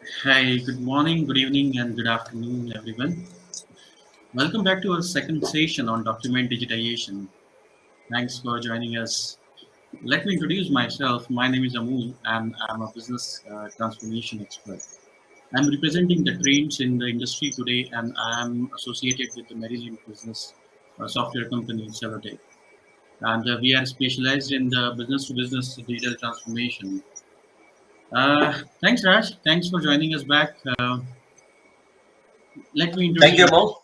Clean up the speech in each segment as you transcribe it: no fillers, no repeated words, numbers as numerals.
Hi, good morning, good evening, and good afternoon, everyone. Welcome back to our second session on document digitization. Thanks for joining us. Let me introduce myself. My name is Amul, and I'm a business transformation expert. I'm representing the trends in the industry today, and I'm associated with the Maryland business software company, Celotech. And we are specialized in the business to business digital transformation. Thanks, Raj. Thanks for joining us back. Let me Thank you, introduce. Mo.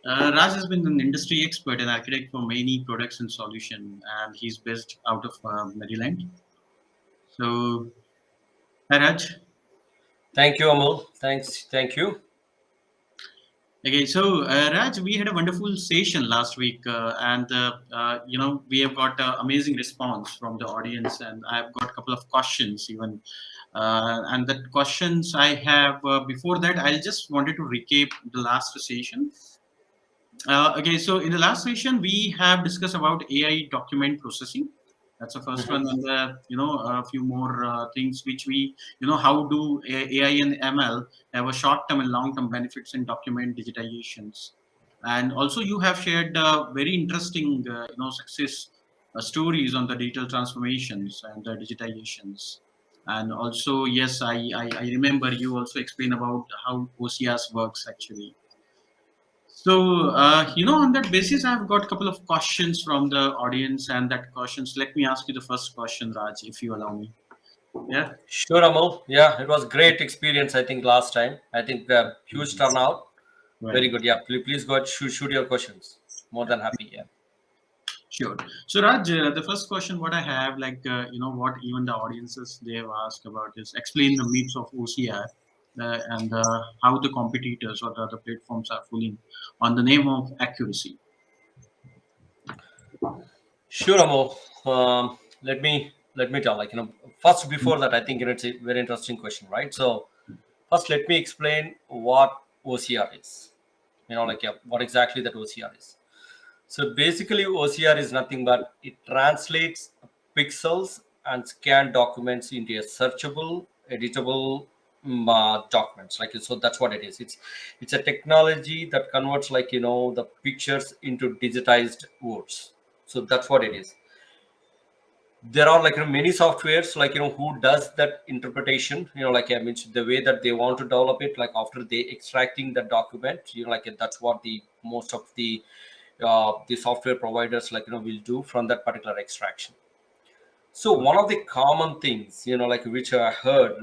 Raj has been an industry expert and architect for many products and solutions, and he's based out of Maryland. So, hi Raj. Thank you, Amol. Thanks. Thank you. Okay, so Raj, we had a wonderful session last week, and we have got amazing response from the audience, and I've got a couple of questions even. And the questions I have before that, I just wanted to recap the last session. Okay, so in the last session, we have discussed about AI document processing. That's the first one, Mhm. and a few more things which how do AI and ML have a short-term and long-term benefits in document digitizations, and also you have shared very interesting, success stories on the digital transformations and the digitizations. And also, yes, I remember you also explained about how OCRs works actually. So, on that basis, I've got a couple of questions from the audience, and that questions. Let me ask you the first question, Raj, if you allow me. Yeah. Sure, Amol. Yeah, it was great experience. I think last time. I think huge turnout. Very Right. good. Yeah, please go ahead. Shoot your questions. More than happy. Yeah. Sure. So, Raj, the first question what I have, what even the audiences they have asked about is explain the myths of OCR and how the competitors or the other platforms are fooling on the name of accuracy. Sure, Amol. Let me tell. First before that, I think it's a very interesting question, right? So first, let me explain what OCR is. Yeah, what exactly that OCR is. So basically, OCR is nothing but it translates pixels and scanned documents into a searchable, editable documents. So that's what it is. It's a technology that converts the pictures into digitized words. So that's what it is. There are many softwares who does that interpretation. I mentioned the way that they want to develop it. Like after they extracting the document, that's what the most of the software providers will do from that particular extraction. So one of the common things which I heard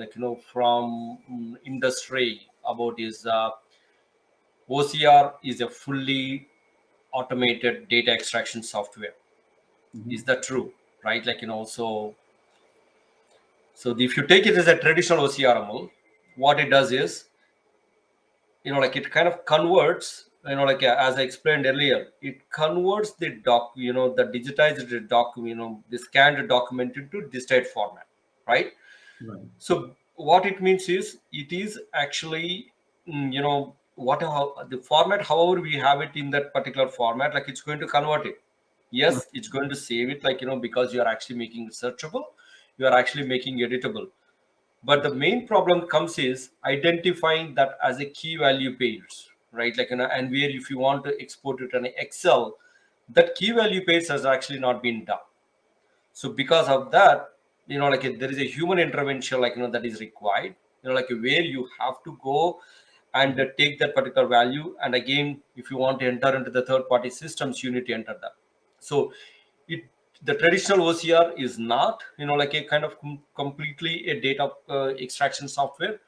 from industry about is OCR is a fully automated data extraction software. Is Mhm. that true? Right, so if you take it as a traditional OCR model, what it does is it kind of converts, as I explained earlier, it converts the the digitized doc, the scanned document into digitized format, right? Right. So what it means is it is actually, what how, the format, however we have it in that particular format, it's going to convert it. Yes, it's going to save it, because you are actually making it searchable, you are actually making editable. But the main problem comes is identifying that as a key value pairs, right? And where if you want to export it in Excel, that key value pairs has actually not been done. So because of that, there is a human intervention, that is required, where you have to go and take that particular value. And again, if you want to enter into the third party systems, you need to enter that. So it the traditional OCR is not, a kind of completely a data extraction software.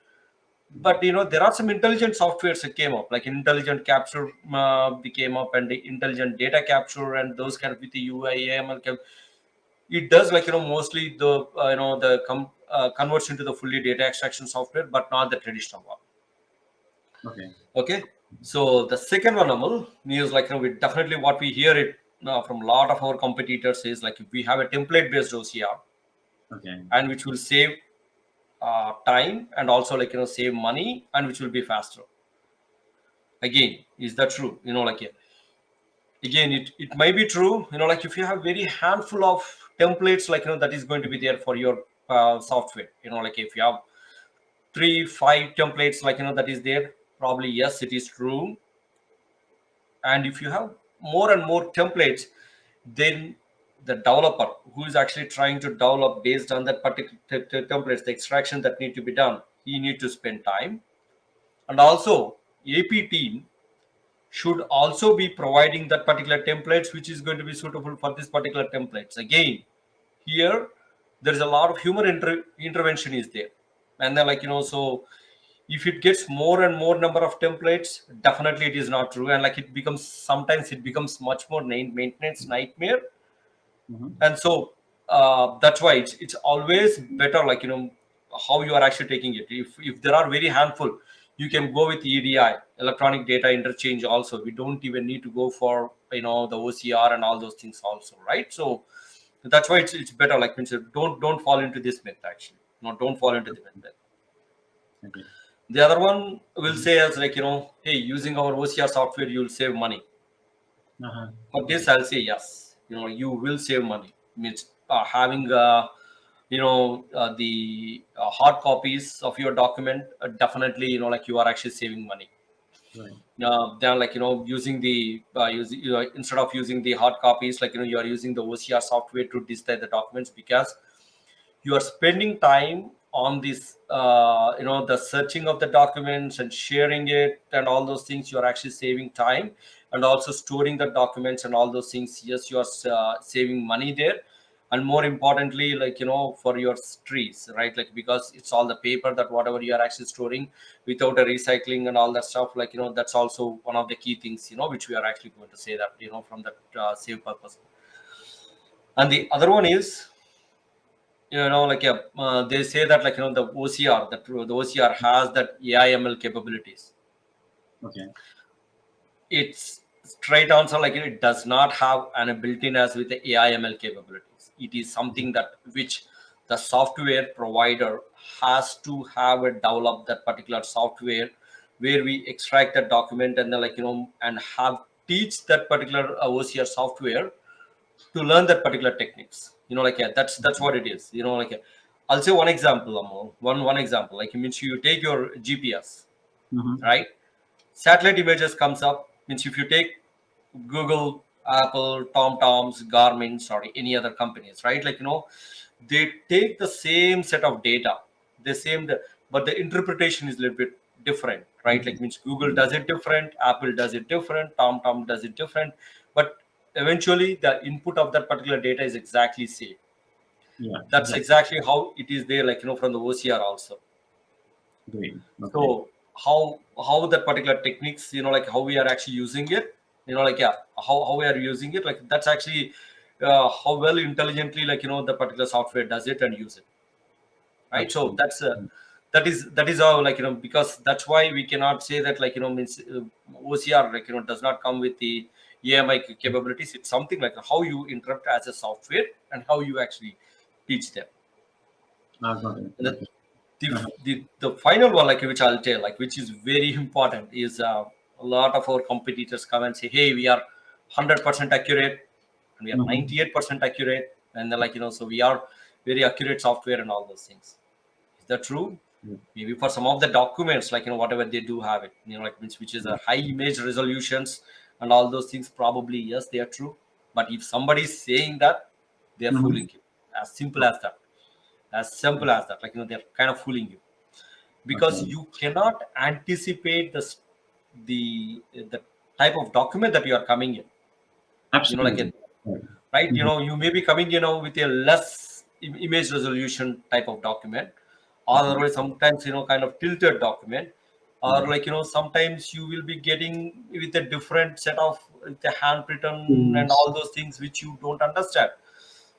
But there are some intelligent softwares that came up, like intelligent capture came up, and the intelligent data capture, and those kind of with the UI it does, mostly the converts into the fully data extraction software, but not the traditional one. Okay. Okay, so the second one, Amal, is we definitely what we hear it from a lot of our competitors is like if we have a template based OCR, Okay. and which will save time, and also save money, and which will be faster. Again, is that true? Again, it might be true. If you have very handful of templates, that is going to be there for your software. If you have 3 5 templates, like that is there, probably yes, it is true. And if you have more and more templates, then the developer who is actually trying to develop based on that particular templates, the extraction that need to be done, he need to spend time. And also AP team should also be providing that particular templates which is going to be suitable for this particular templates. Again, here there is a lot of human intervention is there. And then, so if it gets more and more number of templates, definitely it is not true. And like it becomes, sometimes it becomes much more maintenance nightmare. Mhm. And so that's why it's always better, how you are actually taking it. If there are very handful, you can go with EDI, electronic data interchange. Also, we don't even need to go for the OCR and all those things also, right? So that's why it's better, like means don't fall into this myth. Actually, no, don't fall into the myth. Okay. The other one will Mhm. say as hey, using our OCR software you'll save money. Uh-huh. For this, I'll say yes. You will save money. Means having the hard copies of your document, definitely you are actually saving money. Right. Then using the instead of using the hard copies, you are using the OCR software to display the documents, because you are spending time on this the searching of the documents and sharing it and all those things. You are actually saving time, and also storing the documents and all those things. Yes, you are saving money there. And more importantly, for your trees, right? Like, because it's all the paper that whatever you are actually storing, without a recycling and all that stuff, that's also one of the key things, which we are actually going to say that, from that save purpose. And the other one is, they say that, the OCR, that the OCR has that AIML capabilities. Okay. It's straight answer, it does not have an built-in as with the AIML capabilities. It is something that which the software provider has to have it develop that particular software, where we extract that document, and then and have teach that particular OCR software to learn that particular techniques. Yeah, that's what it is. I'll say one example, Amol. One example, like it means you take your GPS, Mhm. right? Satellite images comes up, means if you take Google, Apple, TomToms, Garmin, sorry, any other companies, right? They take the same set of data, but the interpretation is a little bit different, right? Like, means Google does it different, Apple does it different, TomTom does it different, but eventually the input of that particular data is exactly same. Yeah. That's Exactly. exactly how it is there, from the OCR also. Great. Okay. So how that particular techniques, how we are actually using it, yeah, how we are using it, that's actually how well intelligently, the particular software does it and use it, right? So Absolutely. that is how, because that's why we cannot say that, means OCR, does not come with the AMI capabilities. It's something like how you interpret as a software and how you actually teach them. Got it. And Okay. the, Uh-huh. the final one, which I'll tell, which is very important, is a lot of our competitors come and say, hey, we are 100% accurate, and we are Mhm. 98% accurate, and then, so we are very accurate software and all those things. Is that true? Yeah. Maybe for some of the documents, whatever they do have it, which is a high image resolutions and all those things, probably yes, they are true. But if somebody is saying that, they are Mhm. fooling you. As simple as that. As simple as that. They're kind of fooling you, because Okay. you cannot anticipate the type of document that you are coming in. Absolutely. Right. Right, Mhm. you may be coming with a less image resolution type of document, or Okay. otherwise sometimes kind of tilted document, or Right. sometimes you will be getting with a different set of the handwritten and Tools. all those things which you don't understand.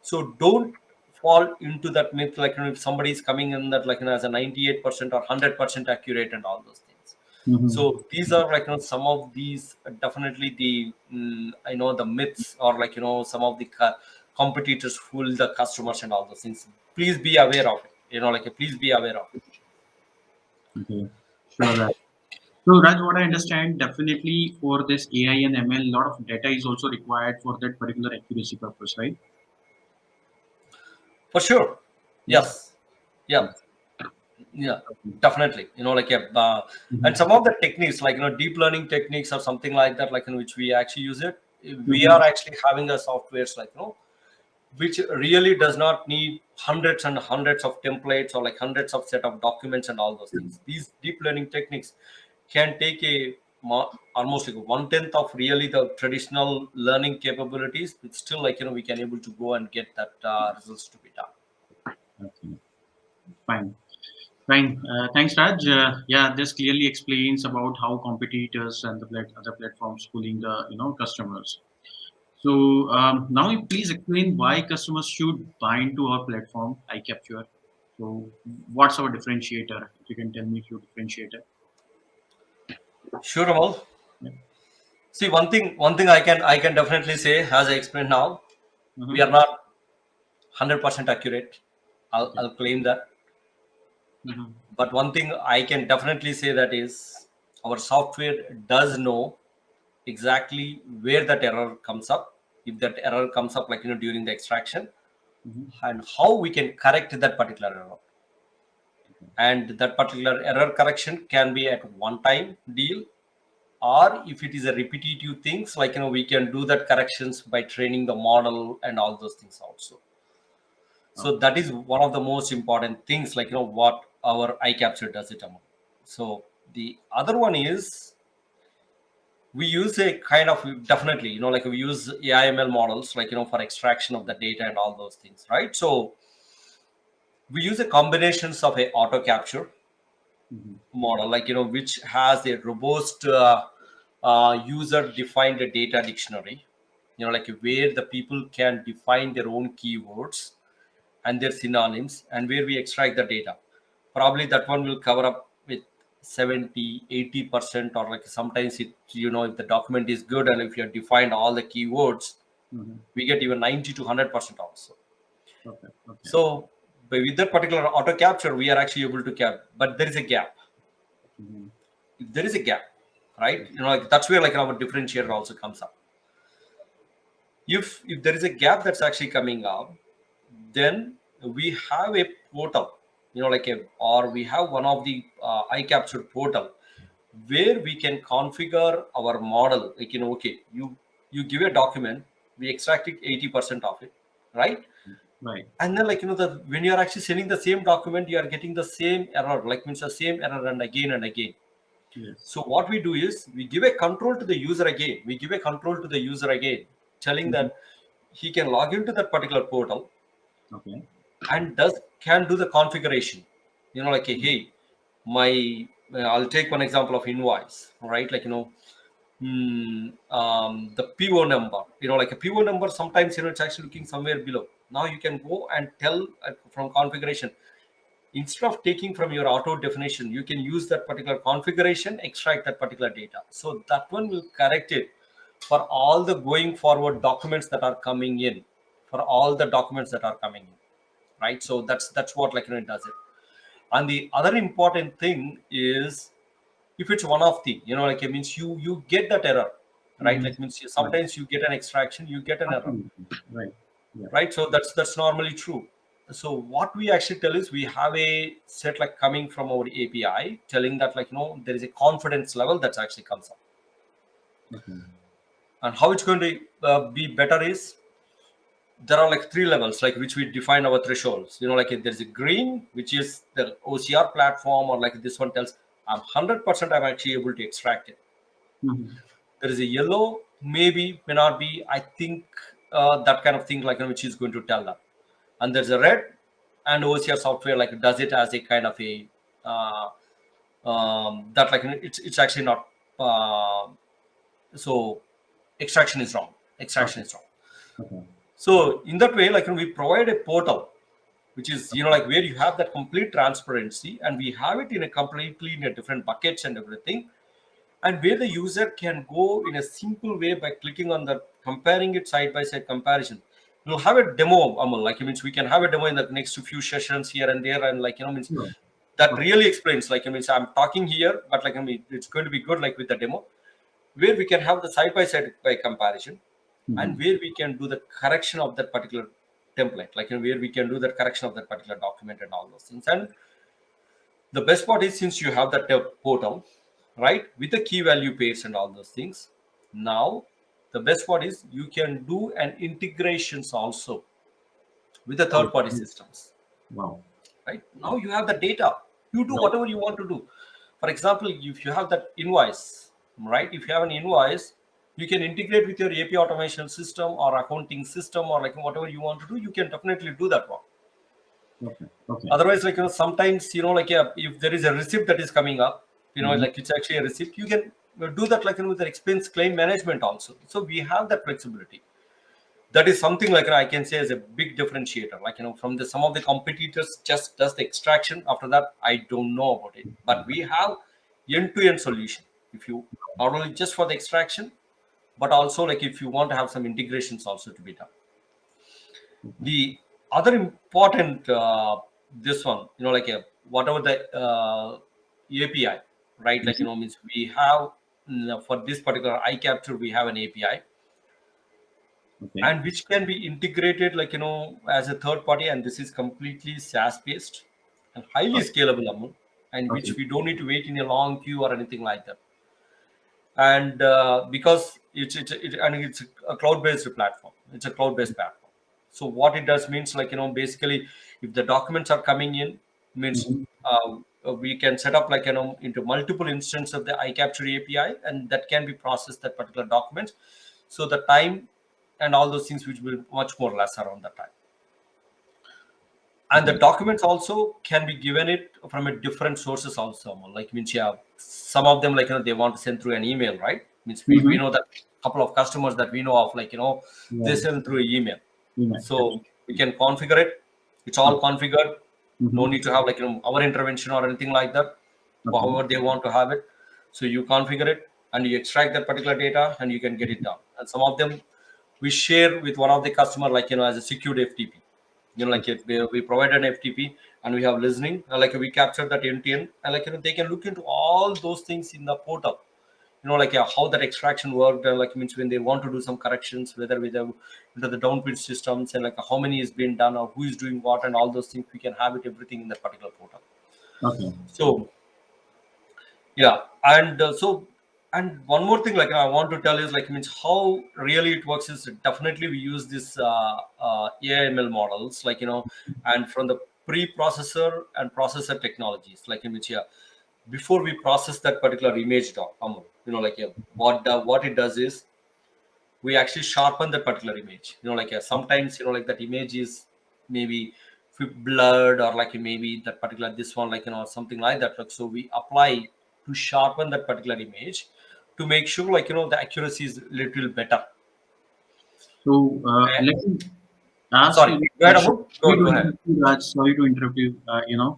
So don't fall into that myth, if somebody is coming in that, as a 98% or 100% accurate and all those things. Mhm. So these are, some of these, definitely the the myths, or some of the competitors fool the customers and all those things. Please be aware of it. Please be aware of it. Okay. Sure. Raj. So, Raj, what I understand, definitely for this AI and ML, a lot of data is also required for that particular accuracy purpose, right? For sure. Yeah. Yes. Yeah. Yes. Yeah, definitely. Like and Mhm. some of the techniques, like deep learning techniques or something like that, like in which we actually use it. We Mhm. are actually having a softwares like which really does not need hundreds and hundreds of templates or like hundreds of set of documents and all those things. These deep learning techniques can take almost like 1/10 of really the traditional learning capabilities, but still like we can able to go and get that results to be done. Okay. Fine. Fine. Thanks, Raj. Yeah, this clearly explains about how competitors and the other platforms pulling the customers. So now, please explain why customers should bind to our platform, iCapture. So, what's our differentiator? If you can tell me a few differentiator. Sure, Amal. Yeah. See, one thing I can definitely say, as I explained now, we Mm-hmm. are not 100% accurate. I'll, Okay. I'll claim that. Mm-hmm. But one thing I can definitely say that is our software does know exactly where that error comes up. If that error comes up, like during the extraction, Mm-hmm. and how we can correct that particular error. And that particular error correction can be at one time deal, or if it is a repetitive things, like we can do that corrections by training the model and all those things also. So Okay. that is one of the most important things, like what our iCapture does it among. So the other one is we use a kind of, definitely like we use AIML models, like for extraction of the data and all those things, right? So we use a combinations of a auto capture Mm-hmm. model, like which has a robust user defined data dictionary, like where the people can define their own keywords and their synonyms, and where we extract the data. Probably that one will cover up with 70-80%, or like sometimes it, if the document is good and if you have defined all the keywords, Mm-hmm. we get even 90 to 100% also. Okay. Okay. So with that particular auto capture, we are actually able to cap, but there is a gap. Mm-hmm. If there is a gap, right, like that's where like our differentiator also comes up. If there is a gap that's actually coming up, then we have a portal, like a, or we have one of the iCapture portal, where we can configure our model, like okay, you give a document, we extract it 80% of it, right? Right. And then like the when you are actually sending the same document, you are getting the same error, like means the same error and again and again. Yes. So what we do is we give a control to the user again. We give a control to the user again, telling Mm-hmm. that he can log into that particular portal Okay. and does can do the configuration. Like hey, my I'll take one example of invoice, right? Like the PO number. Like a PO number. Sometimes it's actually looking somewhere below. Now you can go and tell from configuration, instead of taking from your auto definition, you can use that particular configuration, extract that particular data. So that one will correct it for all the going forward documents that are coming in, for all the documents that are coming in, right? So that's what like it does it. And the other important thing is, if it's one of the, like it means you get that error, right? Mm-hmm. Like means Right. sometimes you get an extraction, you get an error, Absolutely. Right. Yeah. right? So that's normally true. So what we actually tell is we have a set like coming from our API telling that like there is a confidence level that actually comes up. Okay. And how it's going to be better is, there are like three levels like which we define our thresholds. Like if there's a green, which is the OCR platform, or like this one tells I'm 100% I'm actually able to extract it. Mm-hmm. There is a yellow, maybe, may not be, I think, that kind of thing, like which is going to tell that. And there's a red, and OCR software like does it as a kind of a uh, that like it's actually not so extraction is wrong. Extraction Okay. is wrong. Okay. So in that way, like we provide a portal, which is like where you have that complete transparency, and we have it in a completely in a different buckets and everything, and where the user can go in a simple way by clicking on the comparing it side by side comparison. We'll have a demo, Amal, like it means we can have a demo in the next few sessions here and there, and like means Sure. that Okay. really explains, like it means I'm talking here, but like it's going to be good like with the demo, where we can have the side by side by comparison, and Mm-hmm. where we can do the correction of that particular template, like where we can do the correction of that particular document and all those things. And The best part is, since you have that portal, right, with the key value pairs and all those things, now the best part is you can do an integrations also with the Oh, third party systems, wow. right? Now you have the data, you do Right. whatever you want to do. For example, if you have that invoice, right, if you have an invoice, you can integrate with your API automation system or accounting system, or like whatever you want to do, you can definitely do that one. Okay. Okay. Otherwise, like, sometimes, like, yeah, if there is a receipt that is coming up, Mhm. like it's actually a receipt, you can do that, like, with the expense claim management also. So we have that flexibility. That is something, like, I can say, is a big differentiator. Like, from the some of the competitors just does the extraction. After that, I don't know about it. But we have end-to-end solution. If you not only just for the extraction, but also like if you want to have some integrations also to be done. The other important this one, like, whatever the API, right? Like, Mhm. means we have, for this particular iCapture, we have an API, Okay. and which can be integrated, like, as a third party, and this is completely SaaS based and highly Okay. scalable, Amul, and Okay. which we don't need to wait in a long queue or anything like that. And because it's a cloud based platform, it's a cloud based platform. So what it does means, like, basically, if the documents are coming in, means Mhm. we can set up, like, into multiple instances of the iCapture API, and that can be processed, that particular document. So the time and all those things which will much more less around that time. And the Okay. documents also can be given it from a different sources also, like, means, yeah, some of them, like, they want to send through an email, right? Means we Mhm. know that couple of customers that we know of, like, they Yeah. send through email. Email. So Definitely. we can configure it. It's all Okay. configured. No Mhm. need to have, like, our intervention or anything like that. Okay. However they want to have it. So you configure it and you extract that particular data and you can get it done. And some of them we share with one of the customer, like, as a secured FTP. Like, we provide an FTP and we have listening, like we capture that end to end, and, like, they can look into all those things in the portal. Like, how that extraction worked, and, like, means when they want to do some corrections, whether with the into the downpin systems, and, like, how many is being done or who is doing what, and all those things, we can have it everything in that particular portal. Okay. So yeah, and and one more thing, like, I want to tell is, like, means how really it works is, definitely we use this AIML models, like, and from the pre-processor and processor technologies, like, in which, yeah, before we process that particular image like, yeah, what it does is we actually sharpen that particular image. Like, sometimes, like, that image is maybe blurred, or like maybe that particular this one, like, something like that. Like, so we apply to sharpen that particular image to make sure, like, the accuracy is little better. So Eh, let me ask Sorry, you this go ahead, question. Abu. Sorry Go to ahead. interrupt you, Raj. Sorry to interrupt you.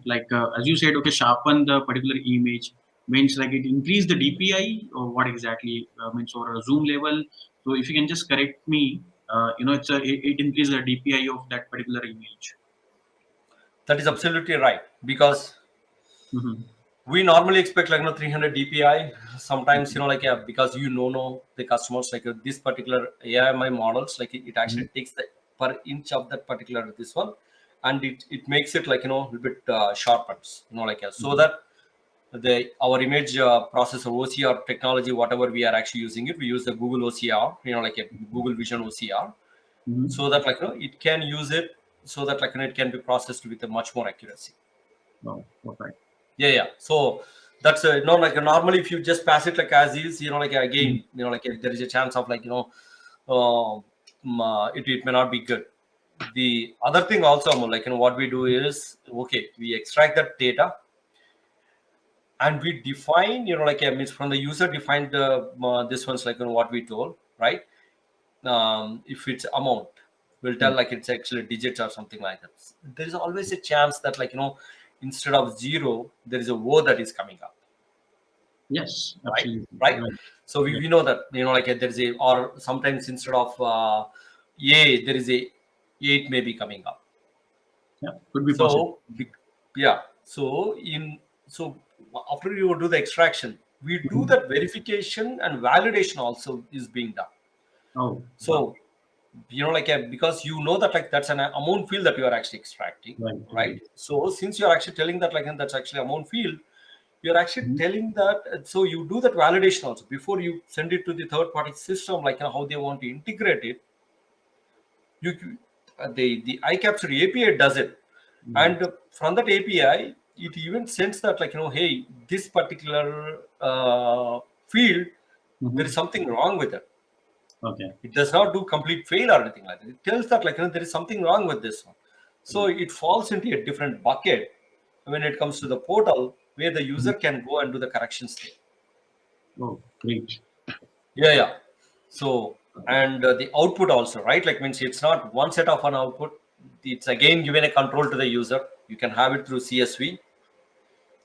Like as you said, okay, sharpen the particular image means like it increase the DPI or what exactly means, or a zoom level. So if you can just correct me, it increases the DPI of that particular image. That is absolutely right, because Mm-hmm. we normally expect, like, 300 DPI. Sometimes, like, yeah, because no the customers, like, this particular AIMI models, like, it actually takes the per inch of that particular this one, and it makes it, like, a little bit sharpens, like, so Mm-hmm. that the our image processor OCR technology, whatever we are actually using it, we use the Google OCR, like a Google Vision OCR, Mm-hmm. so that, like, it can use it, so that, like, it can be processed with a much more accuracy. Wow, perfect. Yeah. So that's like, normally if you just pass it like as is, like, Mhm. again, like, there is a chance of, like, it may not be good. The other thing also, Amol, like, what we do is, okay, we extract that data and we define, like, means from the user defined this one's, like, what we told, right? If it's amount, we'll tell, Right. like, it's actually digits or something like that. There is always a chance that, like, instead of zero, there is a O that is coming up, Yes, right? absolutely. Right. Right. So Yeah. we know that, like, there is a, or sometimes instead of a, there is a 8 may be coming up. Yeah. Could be possible. So yeah, so so after you do the extraction, we do Mhm. that verification and validation also is being done. Oh, So wow. because you know that like that's an amount field that you are actually extracting, Right. right? So since you're actually telling that like and that's actually amount field, you're actually Mhm. telling that, so you do that validation also before you send it to the third party system, like how they want to integrate it. The iCapture API does it, Right. and from that API, it even sends that like hey, this particular field, there is Mhm. something wrong with it. Okay. It does not do complete fail or anything like that. It tells that like there is something wrong with this one. So Right. it falls into a different bucket when it comes to the portal where the user Mhm. can go and do the corrections there. Oh, great. Yeah, yeah. So and the output also, right? Like means it's not one set of an output. It's again given a control to the user. You can have it through CSV.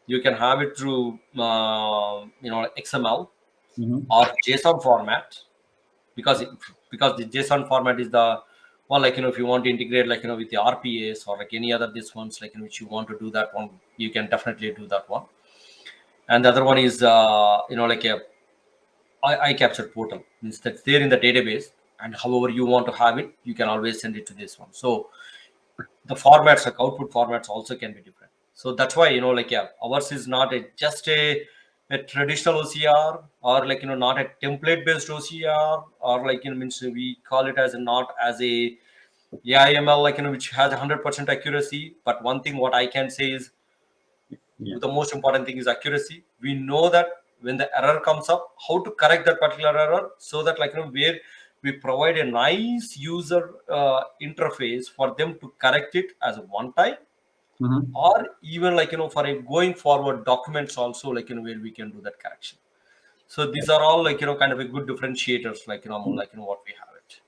You can have it through XML Mhm. or JSON format, because because the JSON format is the one, like if you want to integrate like with the RPAs or like any other this ones like in which you want to do that one, you can definitely do that one. And the other one is like a iCapture portal, means that's there in the database, and however you want to have it, you can always send it to this one. So the formats, like output formats, also can be different. So that's why ours is not just a traditional OCR, or like not a template based OCR, or like means we call it as a not as a AIML, like which has 100% accuracy. But one thing what I can say is Yeah. the most important thing is accuracy. We know that when the error comes up, how to correct that particular error, so that where we provide a nice user interface for them to correct it as a one time, Mhm. or even for a going forward documents also, where we can do that correction. So these are all kind of a good differentiators, what we have it.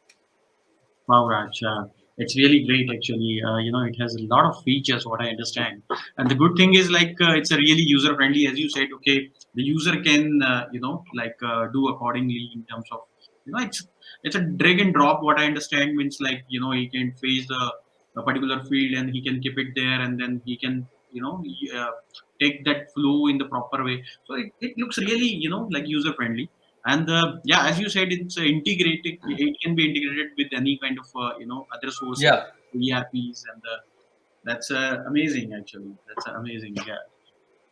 Wow, Raj, it's really great actually. It has a lot of features, what I understand. And the good thing is it's a really user friendly, as you said. Okay, the user can do accordingly in terms of it's a drag and drop. What I understand means he can face the a particular field and he can keep it there, and then he can take that flow in the proper way. So it looks really user friendly. And yeah, as you said, it's integrated. It can be integrated with any kind of other sources, Yeah. ERPs, and that's amazing. Actually, that's amazing. Yeah. Yeah,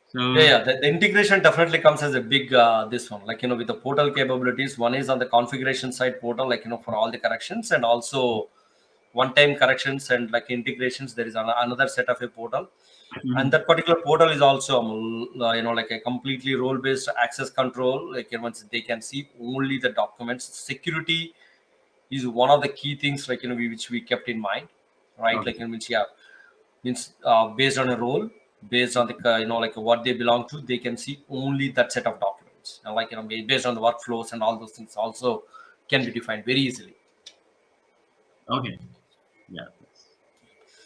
So yeah. The integration definitely comes as a big this one, with the portal capabilities. One is on the configuration side portal, for all the corrections, and also one-time corrections and like integrations. There is another set of a portal, and mhm. that particular portal is also like a completely role-based access control. Like once they can see only the documents, security is one of the key things which we kept in mind, right? Okay. Which, yeah, means based on a role, based on the what they belong to, they can see only that set of documents, and based on the workflows and all those things also can be defined very easily. Okay. Yeah.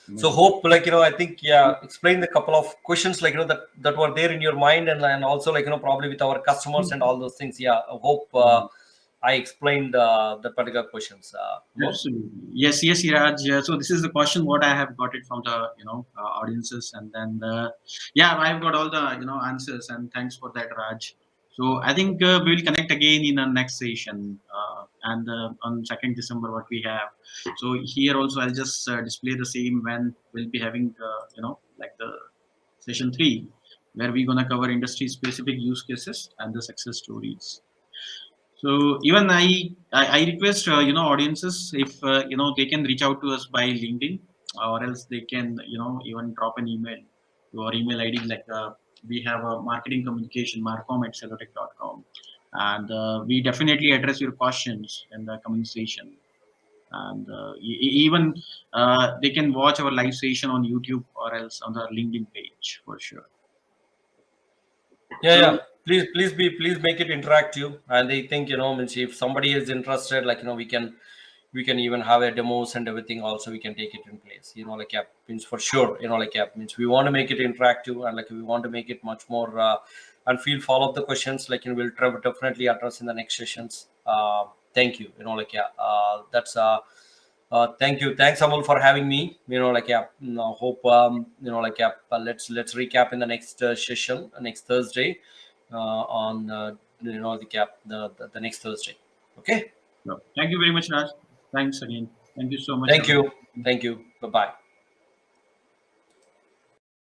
That's So amazing. hope I think, yeah, explain the couple of questions that were there in your mind, and also probably with our customers and all those things. Yeah, I hope I explained the particular questions, Amol. Absolutely. Yes, yes, Iraj. So this is the question what I have got it from the audiences, and then yeah, I've got all the answers, and thanks for that, Raj. So I think we will connect again in our next session, and on 2nd December what we have. So here also I'll just display the same when we'll be having like the session 3, where we're gonna cover industry specific use cases and the success stories. So even I request audiences if they can reach out to us by LinkedIn, or else they can even drop an email to our email ID, like we have a marketing communication marcom@cellotech.com, and we definitely address your questions in the coming session. And even they can watch our live session on YouTube or else on the LinkedIn page for sure. Yeah, So yeah. Please make it interactive. And they think means if somebody is interested, we can even have a demos and everything. Also, we can take it in place. Yeah, means for sure. Yeah, means we want to make it interactive, and we want to make it much more and feel follow up the questions. We'll try definitely address in the next sessions. Thank you. Yeah. That's thank you. Thanks, Amol, for having me. Yeah. Hope yeah. Let's recap in the next session, next Thursday, on the cap the next Thursday. Okay. thank you very much, Raj. Thanks again. Thank you so much. Thank you. Thank you. Bye bye.